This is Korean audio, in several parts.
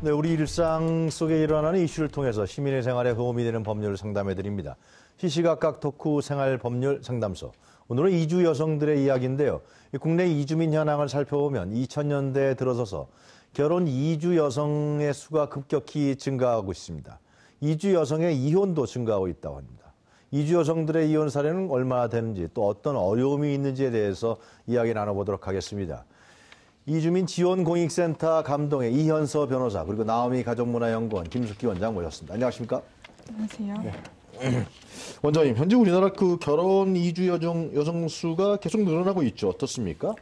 네, 우리 일상 속에 일어나는 이슈를 통해서 시민의 생활에 도움이 되는 법률을 상담해드립니다. 시시각각 토크 생활 법률 상담소. 오늘은 이주 여성들의 이야기인데요. 국내 이주민 현황을 살펴보면 2000년대에 들어서서 결혼 이주 여성의 수가 급격히 증가하고 있습니다. 이주 여성의 이혼도 증가하고 있다고 합니다. 이주 여성들의 이혼 사례는 얼마나 되는지 또 어떤 어려움이 있는지에 대해서 이야기 나눠보도록 하겠습니다. 이주민 지원공익센터 감동의 이현서 변호사 그리고 나오미 가족문화연구원 김숙희 원장 모셨습니다. 안녕하십니까? 안녕하세요. 네. 원장님, 현재 우리나라 결혼 이주 여성 수가 계속 늘어나고 있죠. 어떻습니까?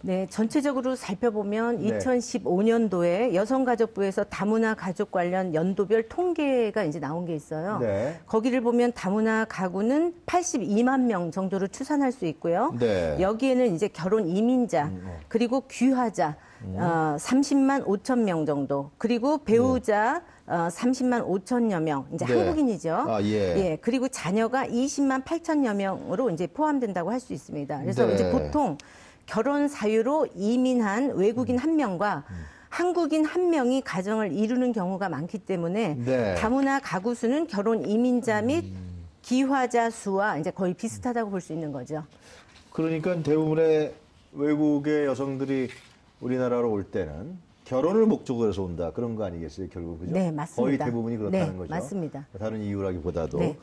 네, 전체적으로 살펴보면 네. 2015년도에 여성가족부에서 다문화 가족 관련 연도별 통계가 이제 나온 게 있어요. 네. 거기를 보면 다문화 가구는 82만 명 정도로 추산할 수 있고요. 네. 여기에는 이제 결혼 이민자, 그리고 귀화자 30만 5천 명 정도, 그리고 배우자 30만 5천여 명, 이제 네. 한국인이죠. 아, 예. 그리고 자녀가 20만 8천여 명으로 이제 포함된다고 할 수 있습니다. 그래서 네. 이제 보통 결혼 사유로 이민한 외국인 한 명과 한국인 한 명이 가정을 이루는 경우가 많기 때문에 네. 다문화 가구 수는 결혼 이민자 및 귀화자 수와 이제 거의 비슷하다고 볼 수 있는 거죠. 그러니까 대부분의 외국의 여성들이 우리나라로 올 때는 결혼을 목적으로 해서 온다. 그런 거 아니겠어요, 결국? 그죠? 네, 맞습니다. 거의 대부분이 그렇다는 네, 거죠. 맞습니다. 다른 이유라기보다도. 네.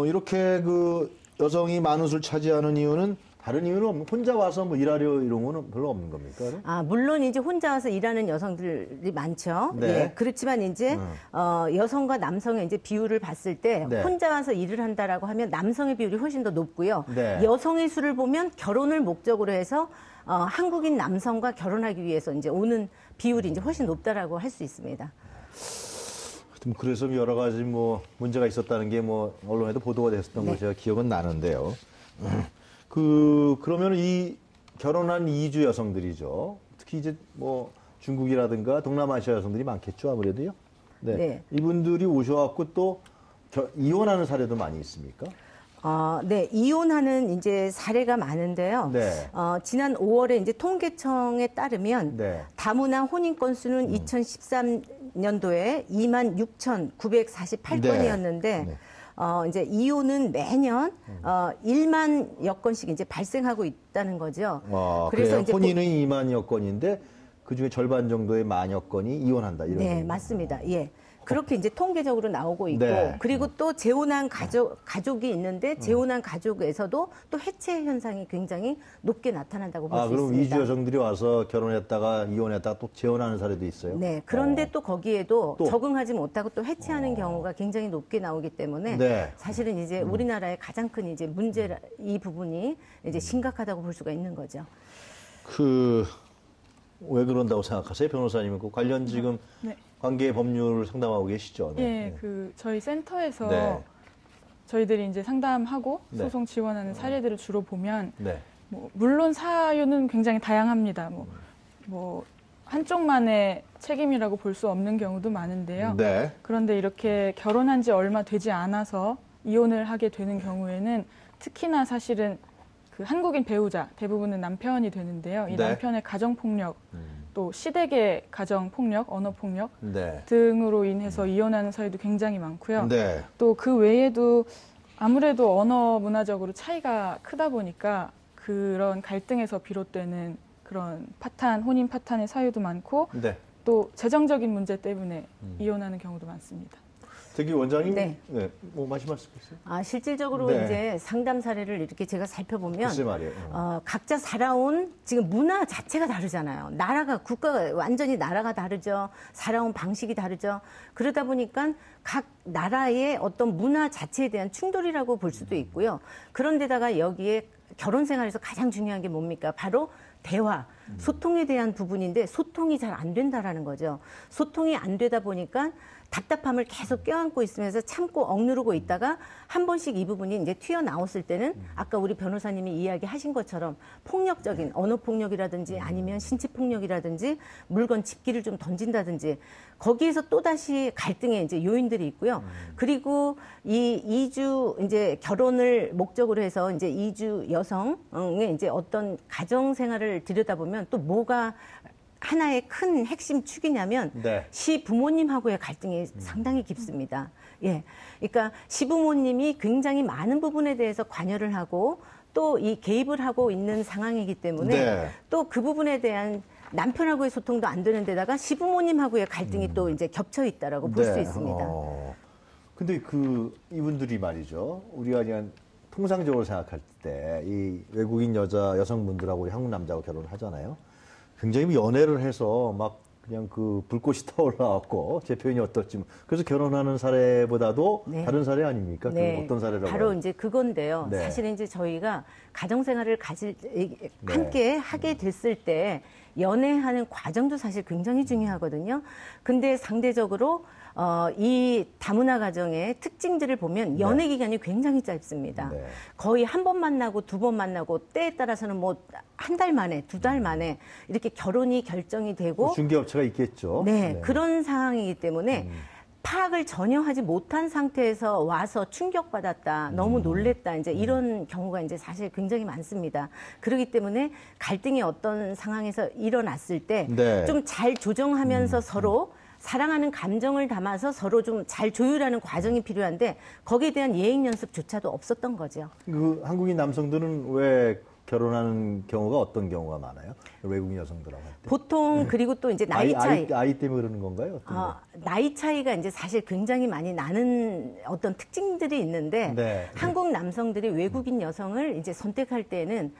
이렇게 여성이 많은 수를 차지하는 이유는 다른 이유는 없는, 혼자 와서 뭐 일하려 이런 거는 별로 없는 겁니까? 물론 이제 혼자 와서 일하는 여성들이 많죠. 네. 예, 그렇지만 이제 여성과 남성의 이제 비율을 봤을 때 네. 혼자 와서 일을 한다라고 하면 남성의 비율이 훨씬 더 높고요. 네. 여성의 수를 보면 결혼을 목적으로 해서 한국인 남성과 결혼하기 위해서 이제 오는 비율이 이제 훨씬 높다라고 할 수 있습니다. 그래서 여러 가지 뭐 문제가 있었다는 게 뭐 언론에도 보도가 됐었던 거 제가 기억은 나는데요. 그러면 이 결혼한 이주 여성들이죠. 특히 이제 뭐 중국이라든가 동남아시아 여성들이 많겠죠, 아무래도요. 네. 네. 이분들이 오셔갖고 또 이혼하는 사례도 많이 있습니까? 네, 이혼하는 이제 사례가 많은데요. 네. 지난 5월에 이제 통계청에 따르면 네. 다문화 혼인 건수는 2013년도에 26,948건이었는데 네. 이제 이혼은 매년 1만 여건씩 이제 발생하고 있다는 거죠. 그래서 이제 혼인은 2만여 건인데 그 중에 절반 정도의 만여 건이 이혼한다. 이런. 네, 맞습니다. 예. 그렇게 이제 통계적으로 나오고 있고, 네. 그리고 또 재혼한 가족이 있는데 재혼한 가족에서도 또 해체 현상이 굉장히 높게 나타난다고 볼 수 그럼 있습니다. 이주 여성들이 와서 결혼했다가 이혼했다가 또 재혼하는 사례도 있어요? 네. 그런데 또 거기에도 또? 적응하지 못하고 또 해체하는 경우가 굉장히 높게 나오기 때문에 네. 사실은 이제 우리나라의 가장 큰 이제 문제 이 부분이 이제 심각하다고 볼 수가 있는 거죠. 왜 그런다고 생각하세요, 변호사님은? 그 관련 지금 네. 관계 법률을 상담하고 계시죠? 예, 저희 센터에서 네. 저희들이 이제 상담하고 네. 소송 지원하는 사례들을 주로 보면, 네. 물론 사유는 굉장히 다양합니다. 뭐 한쪽만의 책임이라고 볼 수 없는 경우도 많은데요. 네. 그런데 이렇게 결혼한 지 얼마 되지 않아서 이혼을 하게 되는 경우에는 특히나 사실은 그 한국인 배우자 대부분은 남편이 되는데요. 이 네. 남편의 가정폭력, 또 시댁의 가정폭력, 언어폭력 네. 등으로 인해서 이혼하는 사례도 굉장히 많고요. 네. 또 그 외에도 아무래도 언어 문화적으로 차이가 크다 보니까 그런 갈등에서 비롯되는 그런 혼인 파탄의 사유도 많고 네. 또 재정적인 문제 때문에 이혼하는 경우도 많습니다. 특히 원장님, 네. 뭐 말씀하실 수 있어요? 실질적으로 네. 이제 상담 사례를 이렇게 제가 살펴보면 글쎄 말이에요. 각자 살아온 지금 문화 자체가 다르잖아요. 국가가 완전히 나라가 다르죠. 살아온 방식이 다르죠. 그러다 보니까 각 나라의 어떤 문화 자체에 대한 충돌이라고 볼 수도 있고요. 그런데다가 여기에 결혼 생활에서 가장 중요한 게 뭡니까? 바로 대화, 소통에 대한 부분인데 소통이 잘 안 된다라는 거죠. 소통이 안 되다 보니까 답답함을 계속 껴안고 있으면서 참고 억누르고 있다가 한 번씩 이 부분이 이제 튀어나왔을 때는 아까 우리 변호사님이 이야기하신 것처럼 폭력적인 언어폭력이라든지 아니면 신체폭력이라든지 물건 집기를 좀 던진다든지 거기에서 또다시 갈등의 이제 요인들이 있고요. 그리고 이 이주 이제 결혼을 목적으로 해서 이제 이주 여성의 이제 어떤 가정 생활을 들여다보면 또 뭐가 하나의 큰 핵심 축이냐면 네. 시부모님하고의 갈등이 상당히 깊습니다. 예. 그러니까 시부모님이 굉장히 많은 부분에 대해서 관여를 하고 또 이 개입을 하고 있는 상황이기 때문에 네. 또 그 부분에 대한 남편하고의 소통도 안 되는 데다가 시부모님하고의 갈등이 또 이제 겹쳐 있다라고 볼 수 있습니다. 근데 그 이분들이 말이죠. 우리가 그냥 통상적으로 생각할 때 이 외국인 여성분들하고 우리 한국 남자하고 결혼을 하잖아요. 굉장히 연애를 해서 막 그냥 그 불꽃이 타올라왔고 제 표현이 어떨지 그래서 결혼하는 사례보다도 네. 다른 사례 아닙니까? 네. 그 어떤 사례라고? 바로 이제 그건데요. 네. 사실은 이제 저희가 가정생활을 함께 하게 됐을 때 연애하는 과정도 사실 굉장히 중요하거든요. 근데 상대적으로 이 다문화 가정의 특징들을 보면 연애 기간이 굉장히 짧습니다. 네. 거의 한 번 만나고 두 번 만나고 때에 따라서는 뭐 한 달 만에 두 달 만에 이렇게 결혼이 결정이 되고 중개업체가 있겠죠. 네, 그런 상황이기 때문에 파악을 전혀 하지 못한 상태에서 와서 충격받았다, 너무 놀랬다, 이제 이런 경우가 이제 사실 굉장히 많습니다. 그렇기 때문에 갈등이 어떤 상황에서 일어났을 때 네. 좀 잘 조정하면서 서로 사랑하는 감정을 담아서 서로 좀 잘 조율하는 과정이 필요한데 거기에 대한 예행 연습조차도 없었던 거죠. 그 한국인 남성들은 왜 결혼하는 경우가 어떤 경우가 많아요? 외국인 여성들하고 할 때. 보통 그리고 또 이제 나이 차이. 아이 때문에 그러는 건가요? 어떤 거? 나이 차이가 이제 사실 굉장히 많이 나는 어떤 특징들이 있는데 네. 한국 남성들이 외국인 여성을 이제 선택할 때는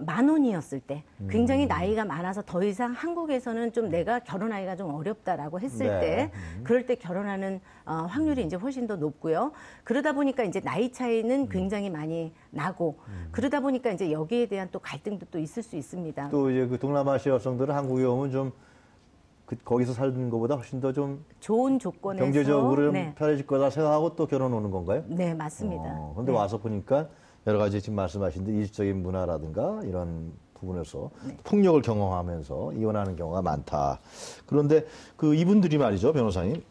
만혼이었을 때 굉장히 나이가 많아서 더 이상 한국에서는 좀 내가 결혼하기가 좀 어렵다라고 했을 네. 때 그럴 때 결혼하는 확률이 이제 훨씬 더 높고요. 그러다 보니까 이제 나이 차이는 굉장히 많이 나고 그러다 보니까 이제 여기에 대한 또 갈등도 또 있을 수 있습니다. 또 이제 그 동남아시아 여성들은 한국에 오면 좀 거기서 살는 것보다 훨씬 더 좀 좋은 조건에서 경제적으로 좀 네. 편해질 거다 생각하고 또 결혼 오는 건가요? 네, 맞습니다. 그런데 네. 와서 보니까 여러 가지 지금 말씀하신 데 이주적인 문화라든가 이런 부분에서 폭력을 경험하면서 이혼하는 경우가 많다. 그런데 그 이분들이 말이죠, 변호사님.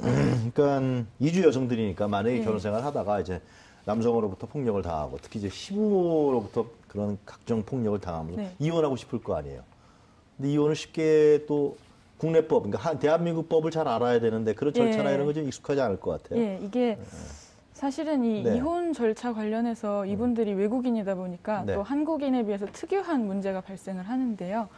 그러니까 이주 여성들이니까 만약에 결혼 생활 하다가 이제 남성으로부터 폭력을 당하고 특히 이제 시부모로부터 그런 각종 폭력을 당하면서 네. 이혼하고 싶을 거 아니에요. 근데 이혼을 쉽게 또 국내법, 그러니까 대한민국 법을 잘 알아야 되는데 그런 절차나 이런 거 좀 익숙하지 않을 것 같아요. 예, 이게 사실은 이 네. 이혼 절차 관련해서 이분들이 외국인이다 보니까 네. 또 한국인에 비해서 특유한 문제가 발생을 하는데요.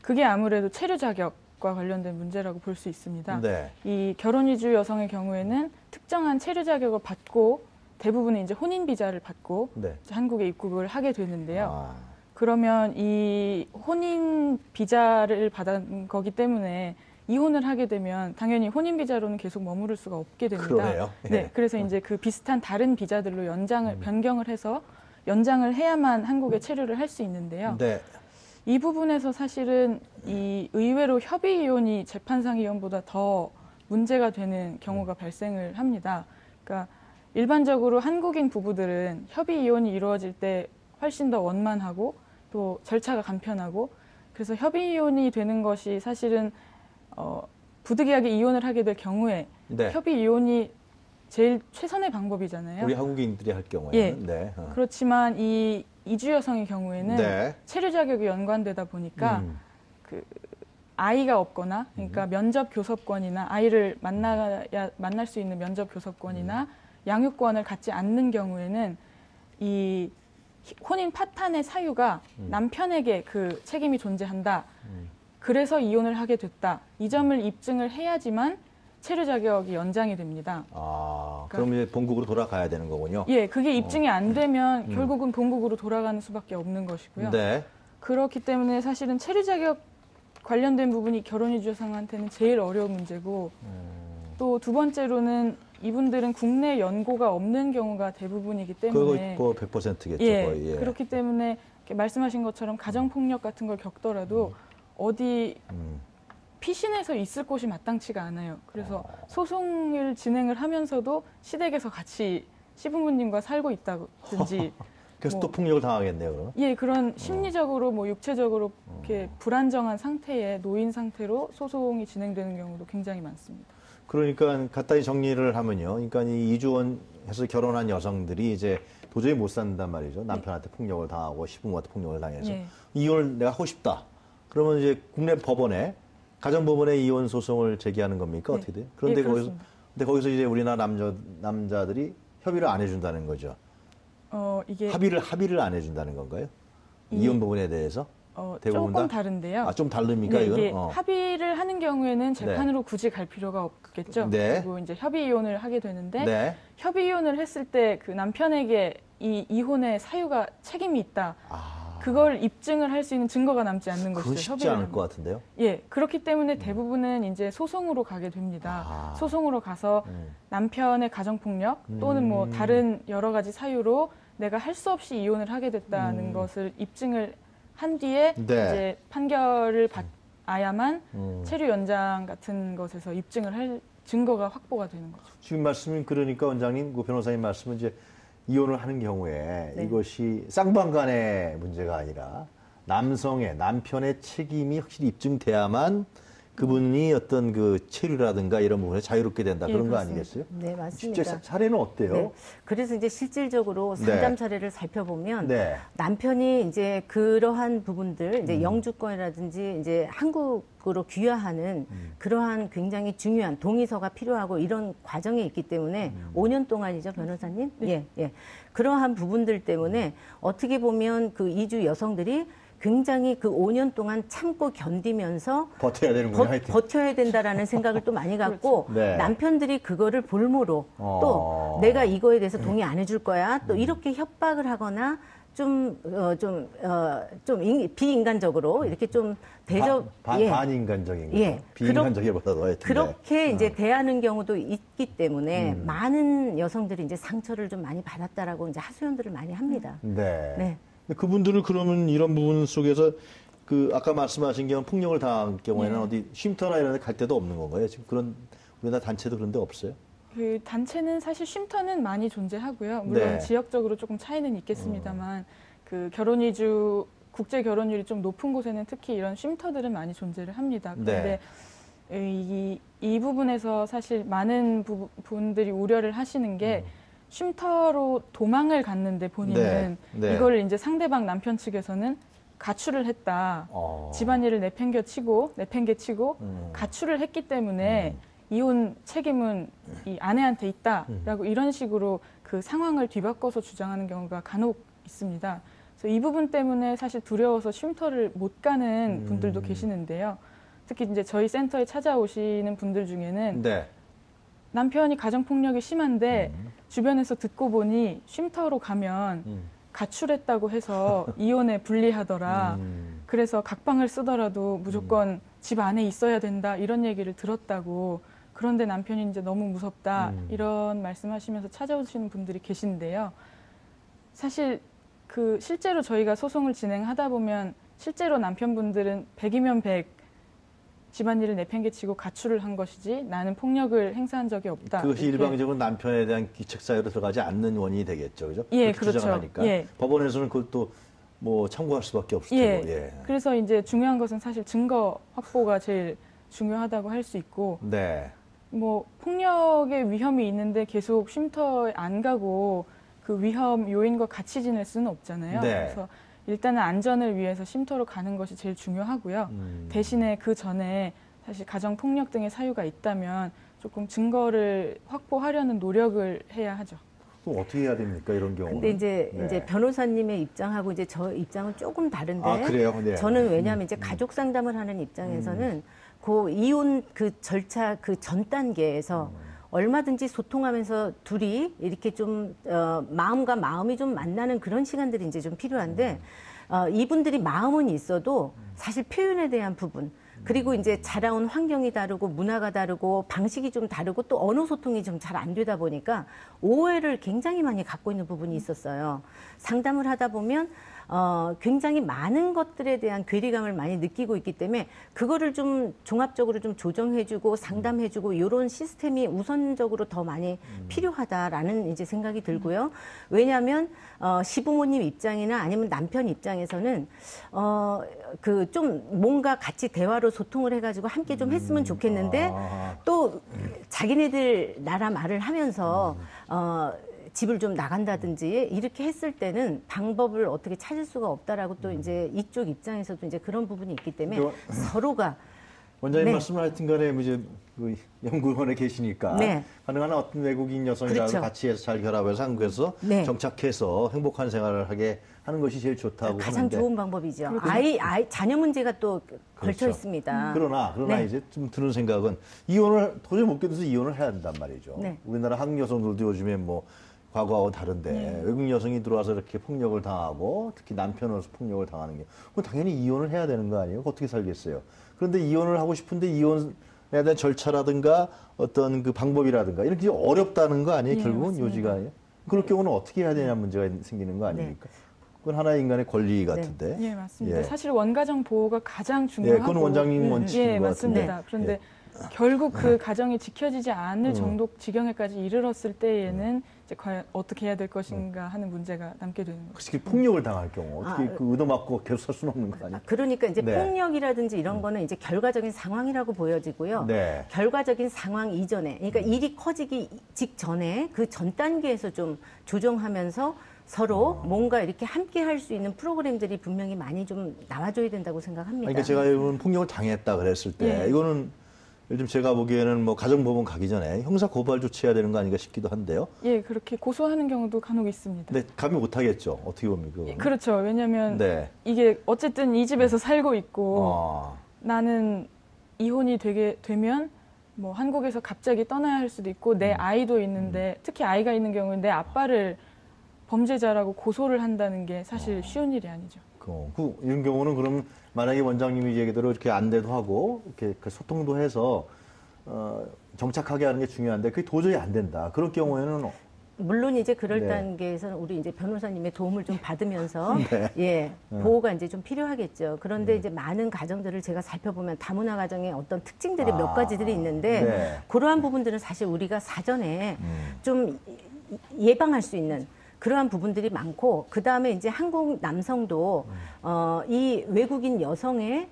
그게 아무래도 체류 자격과 관련된 문제라고 볼 수 있습니다. 네. 이 결혼 이주 여성의 경우에는 특정한 체류 자격을 받고 대부분은 이제 혼인 비자를 받고 네. 이제 한국에 입국을 하게 되는데요. 아, 그러면 이 혼인 비자를 받은 거기 때문에 이혼을 하게 되면 당연히 혼인 비자로는 계속 머무를 수가 없게 됩니다. 그러네요. 예. 네, 그래서 이제 그 비슷한 다른 비자들로 변경을 해서 연장을 해야만 한국에 체류를 할 수 있는데요. 네. 이 부분에서 사실은 이 의외로 협의 이혼이 재판상 이혼보다 더 문제가 되는 경우가 발생을 합니다. 그러니까 일반적으로 한국인 부부들은 협의 이혼이 이루어질 때 훨씬 더 원만하고 또 절차가 간편하고 그래서 협의 이혼이 되는 것이 사실은 부득이하게 이혼을 하게 될 경우에 네. 협의 이혼이 제일 최선의 방법이잖아요. 우리 한국인들이 할 경우에는. 예. 네. 그렇지만 이 이주 여성의 경우에는 네. 체류 자격이 연관되다 보니까 그 아이가 없거나 그러니까 면접 교섭권이나 아이를 만날 수 있는 면접 교섭권이나 양육권을 갖지 않는 경우에는 이 혼인 파탄의 사유가 남편에게 그 책임이 존재한다. 그래서 이혼을 하게 됐다. 이 점을 입증을 해야지만 체류 자격이 연장이 됩니다. 아, 그럼 이제 본국으로 돌아가야 되는 거군요. 예, 그게 입증이 안 되면 결국은 본국으로 돌아가는 수밖에 없는 것이고요. 네. 그렇기 때문에 사실은 체류 자격 관련된 부분이 결혼 이주 여성한테는 제일 어려운 문제고 또 두 번째로는 이분들은 국내 연고가 없는 경우가 대부분이기 때문에 그거 100%겠죠. 예, 거의. 예. 그렇기 때문에 이렇게 말씀하신 것처럼 가정폭력 같은 걸 겪더라도 어디 피신해서 있을 곳이 마땅치가 않아요. 그래서 소송을 진행을 하면서도 시댁에서 같이 시부모님과 살고 있다든지 그래서 뭐, 또 폭력을 당하겠네요, 그럼. 예, 그런 심리적으로 뭐 육체적으로 이렇게 불안정한 상태에 놓인 상태로 소송이 진행되는 경우도 굉장히 많습니다. 그러니까 간단히 정리를 하면요. 그러니까 이 이주원해서 결혼한 여성들이 이제 도저히 못 산단 말이죠. 남편한테 폭력을 당하고 시부모한테 폭력을 당해서 예. 이혼을 내가 하고 싶다. 그러면 이제 국내 법원에 가정법원에 이혼 소송을 제기하는 겁니까? 어떻게 돼요? 그런데 예, 그렇습니다. 근데 거기서 이제 우리나라 남자들이 협의를 안 해준다는 거죠. 이게 합의를 안 해준다는 건가요? 이혼 부분에 대해서? 대부분 조금 다? 다른데요. 좀 다릅니까, 네, 이건? 이게 합의를 하는 경우에는 재판으로 굳이 갈 필요가 없겠죠. 네. 그리고 이제 협의 이혼을 하게 되는데 네. 협의 이혼을 했을 때 그 남편에게 이 이혼의 사유가 책임이 있다. 그걸 입증을 할 수 있는 증거가 남지 않는 그건 것이죠. 쉽지 협의를 않을 하면. 것 같은데요. 예, 그렇기 때문에 대부분은 이제 소송으로 가게 됩니다. 소송으로 가서 남편의 가정폭력 또는 뭐 다른 여러 가지 사유로 내가 할 수 없이 이혼을 하게 됐다는 것을 입증을 한 뒤에 네. 이제 판결을 받아야만 체류 연장 같은 것에서 입증을 할 증거가 확보가 되는 거죠. 지금 말씀은 그러니까 원장님, 그 변호사님 말씀은 이제 이혼을 하는 경우에 네. 이것이 쌍방 간의 문제가 아니라 남편의 책임이 확실히 입증돼야만 그분이 어떤 그 체류라든가 이런 부분에 자유롭게 된다. 예, 그런 거 그렇습니다. 아니겠어요? 네, 맞습니다. 실제 사례는 어때요? 네. 그래서 이제 실질적으로 상담 사례를 살펴보면 네. 남편이 이제 그러한 부분들, 이제 영주권이라든지 이제 한국으로 귀화하는 그러한 굉장히 중요한 동의서가 필요하고 이런 과정에 있기 때문에 5년 동안이죠, 변호사님? 예, 예. 그러한 부분들 때문에 어떻게 보면 그 이주 여성들이 굉장히 그 5년 동안 참고 견디면서 버텨야 되는군요. 하여튼. 버텨야 된다라는 생각을 또 많이 갖고 네. 남편들이 그거를 볼모로 또 내가 이거에 대해서 동의 안 해줄 거야 또 이렇게 협박을 하거나 비인간적으로 이렇게 좀 대접 반인간적인 거죠. 예. 비인간적이보다도 하여튼. 그렇게 이제 대하는 경우도 있기 때문에 많은 여성들이 이제 상처를 좀 많이 받았다라고 이제 하소연들을 많이 합니다. 네. 네. 근데 그분들은 그러면 이런 부분 속에서 그 아까 말씀하신 경우 폭력을 당한 경우에는 네. 어디 쉼터나 이런 데 갈 데도 없는 건가요? 지금 그런 우리나라 단체도 그런 데 없어요? 그 단체는 사실 쉼터는 많이 존재하고요. 물론 네. 지역적으로 조금 차이는 있겠습니다만 그 결혼 이주 국제 결혼율이 좀 높은 곳에는 특히 이런 쉼터들은 많이 존재를 합니다. 그런데 이 부분에서 사실 많은 분들이 우려를 하시는 게 쉼터로 도망을 갔는데 본인은 네. 이걸 이제 상대방 남편 측에서는 가출을 했다. 집안일을 내팽개치고 가출을 했기 때문에 이혼 책임은 이 아내한테 있다라고 이런 식으로 그 상황을 뒤바꿔서 주장하는 경우가 간혹 있습니다. 그래서 이 부분 때문에 사실 두려워서 쉼터를 못 가는 분들도 계시는데요. 특히 이제 저희 센터에 찾아오시는 분들 중에는 네. 남편이 가정폭력이 심한데 주변에서 듣고 보니 쉼터로 가면 가출했다고 해서 이혼에 불리하더라. 그래서 각방을 쓰더라도 무조건 집 안에 있어야 된다. 이런 얘기를 들었다고. 그런데 남편이 이제 너무 무섭다. 이런 말씀하시면서 찾아오시는 분들이 계신데요. 사실 그 실제로 저희가 소송을 진행하다 보면 실제로 남편분들은 100이면 100 집안일을 내팽개치고 가출을 한 것이지 나는 폭력을 행사한 적이 없다. 그것이 이렇게. 일방적으로 남편에 대한 귀책 사유로 들어가지 않는 원인이 되겠죠. 그죠? 예, 그렇게 그렇죠. 주장하니까. 예. 법원에서는 그걸 또 뭐 참고할 수밖에 없을 예. 테고. 예. 그래서 이제 중요한 것은 사실 증거 확보가 제일 중요하다고 할 수 있고 네. 뭐 폭력의 위험이 있는데 계속 쉼터에 안 가고 그 위험 요인과 같이 지낼 수는 없잖아요. 네. 그래서 일단은 안전을 위해서 쉼터로 가는 것이 제일 중요하고요. 대신에 그 전에 사실 가정 폭력 등의 사유가 있다면 조금 증거를 확보하려는 노력을 해야 하죠. 그럼 어떻게 해야 됩니까? 이런 경우는. 근데 이제, 네. 이제 변호사님의 입장하고 이제 저 입장은 조금 다른데. 아, 그래요? 네. 저는 왜냐하면 이제 가족 상담을 하는 입장에서는 그 이혼 그 절차 그 전 단계에서 얼마든지 소통하면서 둘이 이렇게 좀 마음과 마음이 좀 만나는 그런 시간들이 이제 좀 필요한데 이분들이 마음은 있어도 사실 표현에 대한 부분 그리고 이제 자라온 환경이 다르고 문화가 다르고 방식이 좀 다르고 또 언어 소통이 좀 잘 안 되다 보니까 오해를 굉장히 많이 갖고 있는 부분이 있었어요. 상담을 하다 보면 굉장히 많은 것들에 대한 괴리감을 많이 느끼고 있기 때문에 그거를 좀 종합적으로 좀 조정해주고 상담해주고 이런 시스템이 우선적으로 더 많이 필요하다라는 이제 생각이 들고요. 왜냐하면 시부모님 입장이나 아니면 남편 입장에서는 그 좀 뭔가 같이 대화로 소통을 해가지고 함께 좀 했으면 좋겠는데 또 자기네들 나라 말을 하면서 집을 좀 나간다든지 이렇게 했을 때는 방법을 어떻게 찾을 수가 없다라고 또 이제 이쪽 입장에서도 이제 그런 부분이 있기 때문에 서로가 원장님 네. 말씀을 하여튼 간에 이제 그 연구원에 계시니까 네. 가능한 어떤 외국인 여성이라도 그렇죠. 같이 해서 잘 결합해서 한국에서 네. 정착해서 행복한 생활을 하게 하는 것이 제일 좋다고 가장 하는데 좋은 방법이죠. 그렇군요. 자녀 문제가 또 걸쳐 그렇죠. 있습니다. 그러나 네. 이제 좀 드는 생각은 이혼을 도저히 못 견뎌서 이혼을 해야 한단 말이죠. 네. 우리나라 한국 여성들도 요즘에 뭐 과거하고 다른데 외국 여성이 들어와서 이렇게 폭력을 당하고 특히 남편으로서 폭력을 당하는 게 그건 당연히 이혼을 해야 되는 거 아니에요? 어떻게 살겠어요? 그런데 이혼을 하고 싶은데 이혼에 대한 절차라든가 어떤 그 방법이라든가 이런 게 어렵다는 거 아니에요? 예, 결국은 맞습니다. 요지가 아니에요? 그럴 경우는 어떻게 해야 되냐 문제가 생기는 거 아닙니까? 그건 하나의 인간의 권리 같은데. 예, 맞습니다. 예. 사실 원가정 보호가 가장 예, 중요하고 그건 원장님 원칙인 예, 것 맞습니다. 같은데. 그런데 예. 결국 그 가정이 지켜지지 않을 정도 지경에까지 이르렀을 때에는 이제 과연 어떻게 해야 될 것인가 하는 문제가 남게 되는 거죠. 특히 폭력을 당할 경우 어떻게 그 의도맞고 계속 살 수는 없는 거 아니에요? 그러니까 이제 네. 폭력이라든지 이런 거는 이제 결과적인 상황이라고 보여지고요. 네. 결과적인 상황 이전에, 그러니까 일이 커지기 직전에 그 전 단계에서 좀 조정하면서 서로 뭔가 이렇게 함께 할 수 있는 프로그램들이 분명히 많이 좀 나와줘야 된다고 생각합니다. 그러니까 제가 이번 폭력을 당했다 그랬을 때 예. 이거는 요즘 제가 보기에는 뭐 가정법원 가기 전에 형사 고발 조치해야 되는 거 아닌가 싶기도 한데요. 예, 그렇게 고소하는 경우도 간혹 있습니다. 근데 감히 못하겠죠. 어떻게 봅니까? 그거는? 그렇죠. 왜냐하면 네. 이게 어쨌든 이 집에서 살고 있고 아, 나는 이혼이 되면 뭐 한국에서 갑자기 떠나야 할 수도 있고 내 아이도 있는데 특히 아이가 있는 경우는 내 아빠를 범죄자라고 고소를 한다는 게 사실 쉬운 일이 아니죠. 이런 경우는 그럼 만약에 원장님이 얘기대로 이렇게 안대도 하고 이렇게 그 소통도 해서 정착하게 하는 게 중요한데 그게 도저히 안 된다. 그럴 경우에는 물론 이제 그럴 네. 단계에서는 우리 이제 변호사님의 도움을 좀 받으면서 네. 예 보호가 이제 좀 필요하겠죠. 그런데 이제 많은 가정들을 제가 살펴보면 다문화 가정의 어떤 특징들이 몇 가지들이 있는데 네. 그러한 부분들은 사실 우리가 사전에 좀 예방할 수 있는 그러한 부분들이 많고 그 다음에 이제 한국 남성도 이 외국인 여성의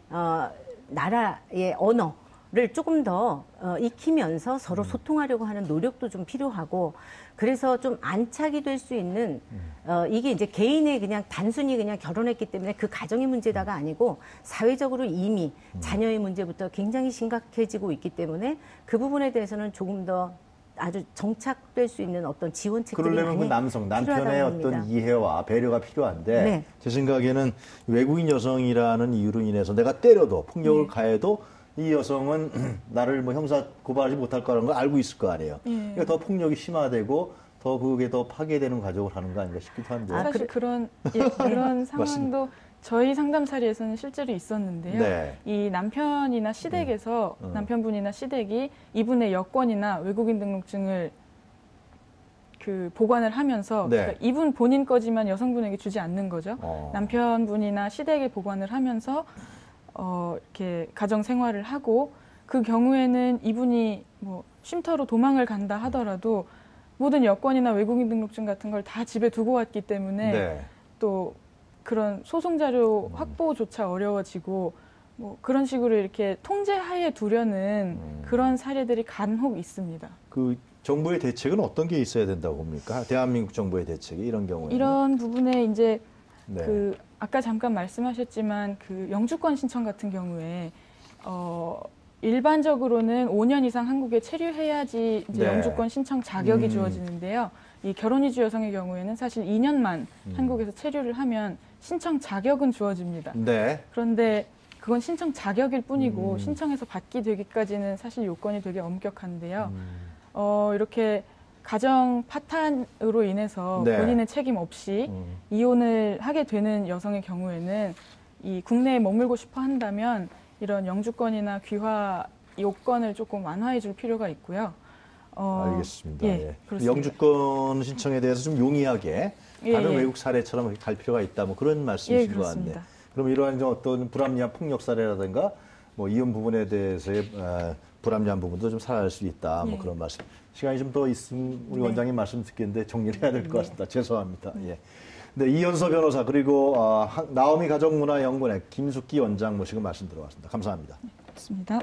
나라의 언어를 조금 더 익히면서 서로 소통하려고 하는 노력도 좀 필요하고 그래서 좀 안착이 될 수 있는 이게 이제 개인의 그냥 단순히 그냥 결혼했기 때문에 그 가정의 문제다가 아니고 사회적으로 이미 자녀의 문제부터 굉장히 심각해지고 있기 때문에 그 부분에 대해서는 조금 더 아주 정착될 수 있는 어떤 지원책들이 그러려면 그 많이 남편의 필요하다고 어떤 봅니다. 이해와 배려가 필요한데 네. 제 생각에는 외국인 여성이라는 이유로 인해서 내가 때려도 폭력을 가해도 이 여성은 나를 뭐 형사 고발하지 못할 거라는 걸 알고 있을 거 아니에요. 그러니까 더 폭력이 심화되고 더 그게 더 파괴되는 과정을 하는 거 아닌가 싶기도 한데. 사실 그런 상황도 저희 상담사리에서는 실제로 있었는데요. 네. 이 남편이나 시댁에서 남편분이나 시댁이 이분의 여권이나 외국인 등록증을 그 보관을 하면서 네. 그러니까 이분 본인 거지만 여성분에게 주지 않는 거죠. 어. 남편분이나 시댁에 보관을 하면서 이렇게 가정 생활을 하고 그 경우에는 이분이 뭐 쉼터로 도망을 간다 하더라도 모든 여권이나 외국인 등록증 같은 걸 다 집에 두고 왔기 때문에 네. 또 그런 소송 자료 확보조차 어려워지고 뭐 그런 식으로 이렇게 통제하에 두려는 그런 사례들이 간혹 있습니다. 그 정부의 대책은 어떤 게 있어야 된다고 봅니까? 대한민국 정부의 대책이 이런 경우에 이런 부분에 이제 네. 그 아까 잠깐 말씀하셨지만 그 영주권 신청 같은 경우에 일반적으로는 5년 이상 한국에 체류해야지 이제 네. 영주권 신청 자격이 주어지는데요. 이 결혼이주 여성의 경우에는 사실 2년만 한국에서 체류를 하면 신청 자격은 주어집니다. 네. 그런데 그건 신청 자격일 뿐이고 신청해서 받게 되기까지는 사실 요건이 되게 엄격한데요. 이렇게 가정 파탄으로 인해서 네. 본인의 책임 없이 이혼을 하게 되는 여성의 경우에는 이 국내에 머물고 싶어 한다면 이런 영주권이나 귀화 요건을 조금 완화해 줄 필요가 있고요. 알겠습니다. 예, 예. 그렇습니다. 영주권 신청에 대해서 좀 용이하게 다른 예. 외국 사례처럼 갈 필요가 있다. 뭐 그런 말씀이신 것 같네요. 그렇습니다. 그럼 이러한 좀 어떤 불합리한 폭력 사례라든가 뭐 이혼 부분에 대해서의 불합리한 부분도 좀 살아날 수 있다. 뭐 예. 그런 말씀. 시간이 좀 더 있으면 우리 원장님 말씀 듣겠는데 정리를 해야 될 것 같습니다. 죄송합니다. 예. 네, 이현서 변호사 그리고 나오미 가정문화연구원의 김숙기 원장 모시고 말씀 들어봤습니다. 감사합니다. 그렇습니다.